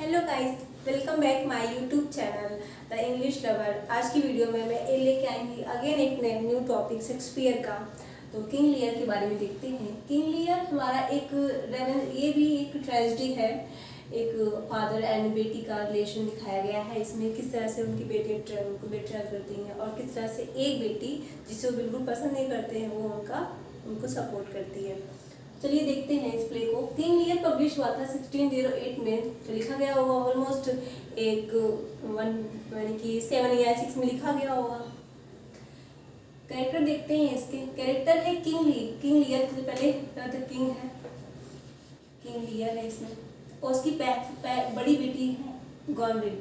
Hello guys, welcome back my YouTube channel the English lover. आज की video में मैं लेके आएंगी अगेन एक न्यू टॉपिक शेक्सपियर का। तो किंग लियर के बारे में देखते हैं। किंग लियर हमारा ये भी एक ट्रेजेडी है। एक फादर एंड बेटी का रिलेशन दिखाया गया है। इसमें किस तरह से उनकी बेटी उनको बेट्रेल करती हैं और किस तरह से एक बेटी जिसे वो बिल्कुल पसंद नहीं करते हैं वो उनको सपोर्ट करती है। चलिए देखते हैं इस प्ले को। किंग लियर पब्लिश हुआ था 1608 में। तो लिखा गया होगा ऑलमोस्ट एक 7 या 6 में लिखा गया होगा। कैरेक्टर देखते हैं इसके। कैरेक्टर है किंग लियर से पहले किंग है, किंग लियर है इसमें। और उसकी बड़ी बेटी है गॉनविल,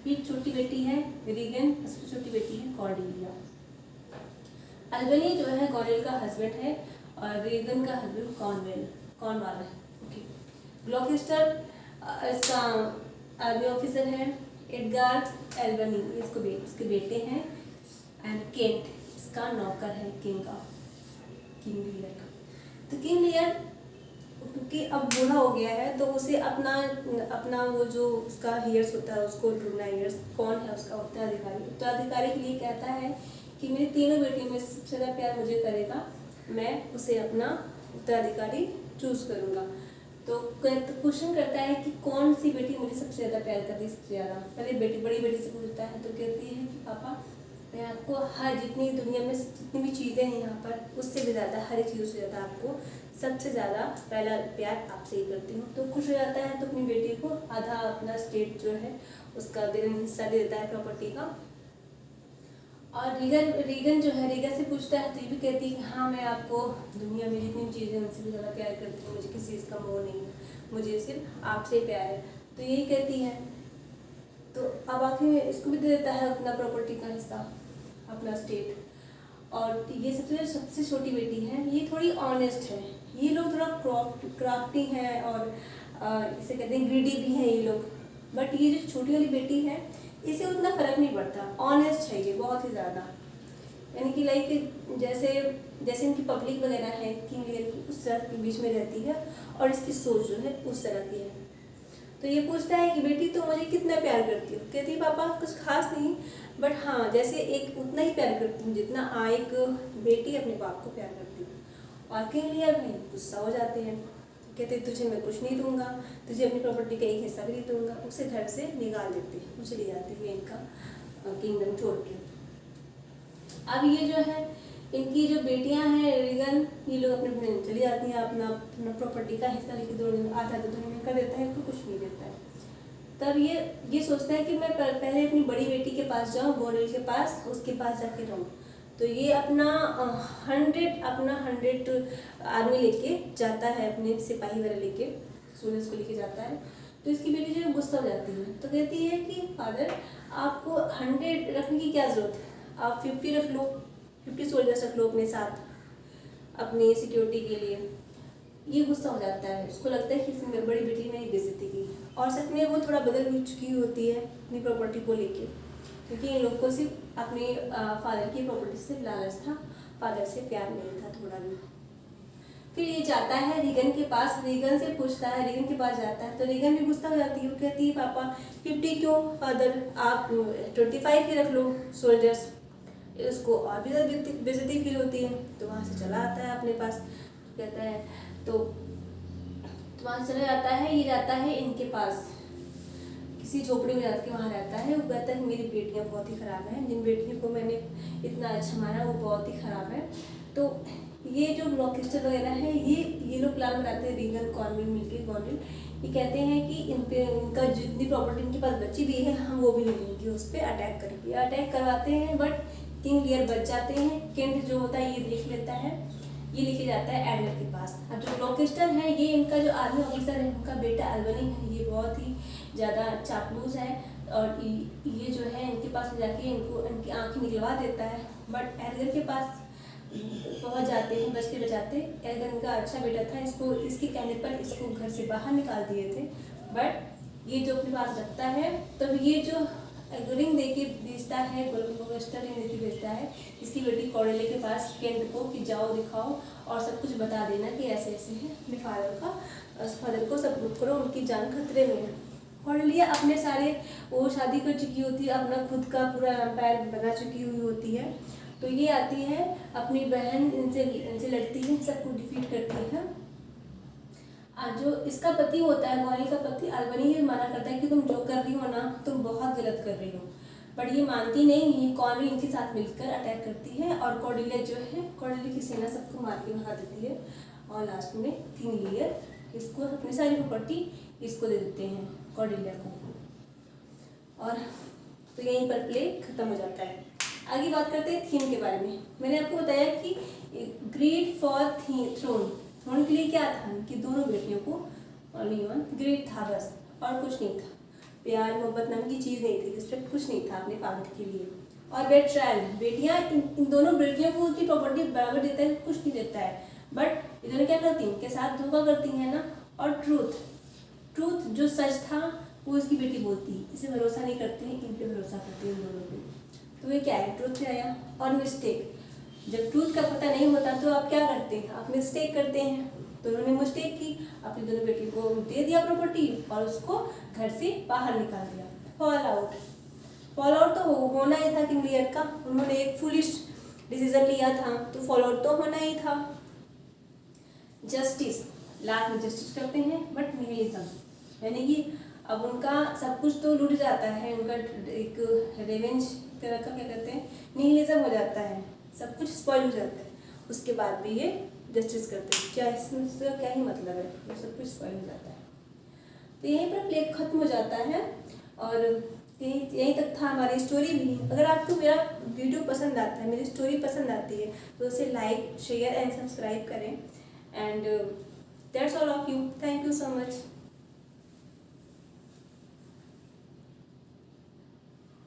फिर छोटी बेटी है रीगन, सबसे छोटी बेटी है कॉर्डेलिया। अल्बनी जो है गॉनविल का हस्बैंड है और रीगन का हस्बैंड कॉर्नवाल है। ओके। ग्लॉकेस्टर इसका आर्मी ऑफिसर है। एडगार एल्बनी इसके बेटे हैं। एंड केंट इसका नौकर है किंग लियर का। तो किंग लियर क्योंकि अब बूढ़ा हो गया है तो उसे अपना वो जो उसका हेयर्स होता है उसको ढूंढना। हेयर्स कौन है उसका उत्तराधिकारी के लिए कहता है कि मेरी तीनों बेटियों में सबसे ज़्यादा प्यार मुझे करेगा, मैं उसे अपना उत्तराधिकारी चूज करूंगा। तो क्वेश्चन करता है कि कौन सी बेटी मुझे सबसे ज़्यादा प्यार करती है। सबसे ज़्यादा पहले बड़ी बेटी से पूछता है तो कहती है कि पापा मैं आपको हर जितनी दुनिया में जितनी भी चीज़ें हैं यहाँ पर उससे भी ज़्यादा, हर एक चीज़ से ज़्यादा आपको सबसे ज़्यादा पहला प्यार आपसे ही करती हूँ। तो खुश हो जाता है तो अपनी बेटी को आधा अपना स्टेट जो है उसका हिस्सा दे देता है प्रॉपर्टी का। और रीगन जो है रीगन से पूछता है तो ये भी कहती है कि हाँ मैं आपको दुनिया में जितनी चीज़ें उनसे भी ज़्यादा प्यार करती हूँ, मुझे किसी चीज़ का मोह नहीं है, मुझे सिर्फ आपसे प्यार है। तो यही कहती है। तो अब आखिर में इसको भी दे देता है अपना प्रॉपर्टी का हिस्सा, अपना स्टेट। और ये सबसे छोटी बेटी है, ये थोड़ी ऑनेस्ट है। ये लोग थोड़ा क्राफ्टी हैं और इसे कहते हैं ग्रीडी भी हैं ये लोग। बट ये जो छोटी वाली बेटी है इसे उतना फर्क नहीं पड़ता, ऑनेस्ट है ये बहुत ही ज़्यादा। यानी कि लाइक जैसे इनकी पब्लिक वगैरह है किंग लियर की उस तरह के बीच में रहती है और इसकी सोच जो है उस तरह की है। तो ये पूछता है कि बेटी तुम मुझे कितना प्यार करती हो। कहती है पापा कुछ खास नहीं, बट हाँ जैसे एक उतना ही प्यार करती हूँ जितना एक बेटी अपने बाप को प्यार करती है। और किंग लियर भाई गुस्सा हो जाते हैं। कहते तुझे मैं कुछ नहीं दूंगा, तुझे अपनी प्रॉपर्टी का एक हिस्सा भी नहीं दूंगा। उसे घर से निकाल देते हैं, उसे ले जाती है इनका किंगडम छोड़ के। अब ये जो है इनकी जो बेटियां हैं रीगन, ये लोग अपने चली जाती हैं, अपना प्रॉपर्टी का हिस्सा लेके दोनों आधा तो दोनों में कर देता है, तो कुछ नहीं देता है। तब ये सोचता है कि मैं पहले अपनी बड़ी बेटी के पास जाऊँ, गोरिल के पास, उसके पास जाके रहूँ। तो ये अपना 100 आर्मी लेके जाता है, अपने सिपाही वगैरह लेके सोल्जर्स को लेके जाता है। तो इसकी बेटी जो गुस्सा हो जाती है तो कहती है कि फादर आपको 100 रखने की क्या ज़रूरत है, आप 50 रख लो, 50 सोल्जर्स रख लो अपने साथ अपनी सिक्योरिटी के लिए। ये गुस्सा हो जाता है, उसको लगता है कि इसमें बड़ी बेटी ने बेइज्जती की। और सच में वो थोड़ा बदल भी चुकी होती है अपनी प्रॉपर्टी को लेके, क्योंकि इन लोग को सिर्फ अपने फादर की प्रॉपर्टी से लालच था, फादर से प्यार नहीं था थोड़ा भी। फिर ये जाता है रीगन के पास, रीगन से पूछता है, रीगन के पास जाता है तो रीगन भी गुस्सा हो जाती है। वो कहती है पापा 50 क्यों फादर, आप 25 ही रख लो सोल्जर्स। उसको और भी ज़्यादा बेइज्जती फील होती है तो वहाँ से चला आता है अपने पास। कहता है तो वहाँ चला जाता है, ये जाता है इनके पास, किसी झोपड़ी में जाके वहाँ रहता है। वो कहता है मेरी बेटियाँ बहुत ही ख़राब हैं, जिन बेटियों को मैंने इतना अच्छा माना वो बहुत ही ख़राब है। तो ये जो ग्लॉकेस्टर वगैरह है ये लोग प्लान बनाते हैं, रीगन कॉर्नविल मिलके गॉनविल, ये कहते हैं कि इनका जितनी प्रॉपर्टी इनके पास बची भी है हम वो भी ले लेंगे, उस पर अटैक करवाते हैं। बट किंग लियर बच जाते हैं। केंट जो होता है ये देख लेता है, ये लेके जाता है एडगर के पास। अब जो ग्लॉकेस्टर है ये इनका जो आर्मी ऑफिसर है उनका बेटा अल्बनी है, ये बहुत ही ज़्यादा चापलूस है और ये जो है इनके पास जाके इनकी आँखें निकलवा देता है। बट एडगर के पास पहुंच जाते हैं बचाते। एडगर इनका अच्छा बेटा था, इसके कहने पर इसको घर से बाहर निकाल दिए थे। बट ये जो अपने पास रखता है तब ये जो रिंग देके भेजता है, ग्लॉकेस्टर रिंग देके भेजता है इसकी बेटी कॉर्डेलिया के पास केंट को कि जाओ दिखाओ और सब कुछ बता देना कि ऐसे ऐसे है। अपने फादर को सपोर्ट करो, उनकी जान खतरे में है। कॉर्डेलिया अपने सारे वो शादी कर चुकी होती है, अपना खुद का पूरा एम्पायर बना चुकी हुई होती है। तो ये आती है अपनी बहन, इनसे लड़ती है, सबको डिफीट करती है। जो इसका पति होता है, कॉर्नेलिया का पति अल्बनी, ये मना करता है कि तुम जो कर रही हो ना, तुम बहुत गलत कर रही हो। बट ये मानती नहीं है। कॉर्नेलिया इनके साथ मिलकर अटैक करती है और कॉर्डेलिया जो है, कॉर्डेलिया की सेना सबको मार के भगा देती है। और लास्ट में किंग लियर इसको अपनी सारी प्रॉपर्टी इसको दे देते हैं, कॉर्डेलिया को। और तो यहीं पर प्ले खत्म हो जाता है। आगे बात करते हैं थीम के बारे में। मैंने आपको बताया कि ग्रीड फॉर थ्रोन, थ्रोन के लिए क्या था कि दोनों बेटियों को ओनली वन ग्रीड था बस, और कुछ नहीं था। प्यार मोहब्बत नाम की चीज़ नहीं थी, रिस्पेक्ट कुछ नहीं था अपने फादर के लिए। और बेट्रायल, बेटियां इन दोनों बेटियों को उसकी प्रॉपर्टी बराबर देता है, कुछ नहीं देता है। बट इन्होंने क्या करती हैं, इनके साथ धोखा करती हैं ना। और ट्रूथ जो सच था वो इसकी बेटी बोलती है, इसे भरोसा नहीं करते हैं, इन पे भरोसा करते हैं इन दोनों पे। तो ये क्या है, ट्रूथ पे आया। और मिस्टेक, जब ट्रूथ का पता नहीं होता तो आप क्या करते हैं, आप मिस्टेक करते हैं। तो उन्होंने मिस्टेक की, अपनी दोनों बेटी को दे दिया प्रॉपर्टी और उसको घर से बाहर निकाल दिया। फॉल आउट तो होना ही था किंग लियर का। उन्होंने एक फुलिश डिसीजन लिया था, तो फॉल आउट तो होना ही था। जस्टिस, लास्ट में जस्टिस करते हैं, बट निहिलिज्म, यानी कि अब उनका सब कुछ तो लूट जाता है, उनका एक रेवेंज तरह का क्या कहते हैं, निहिलिज्म हो जाता है, सब कुछ स्पॉइल हो जाता है। उसके बाद भी ये जस्टिस करते हैं, क्या इसमें क्या ही मतलब है, तो सब कुछ स्पॉइल हो जाता है। तो यहीं पर प्ले खत्म हो जाता है और यहीं तक था हमारी स्टोरी भी। अगर आपको मेरा वीडियो पसंद आता है, मेरी स्टोरी पसंद आती है, तो उसे लाइक शेयर एंड सब्सक्राइब करें। And that's all of you, thank you so much.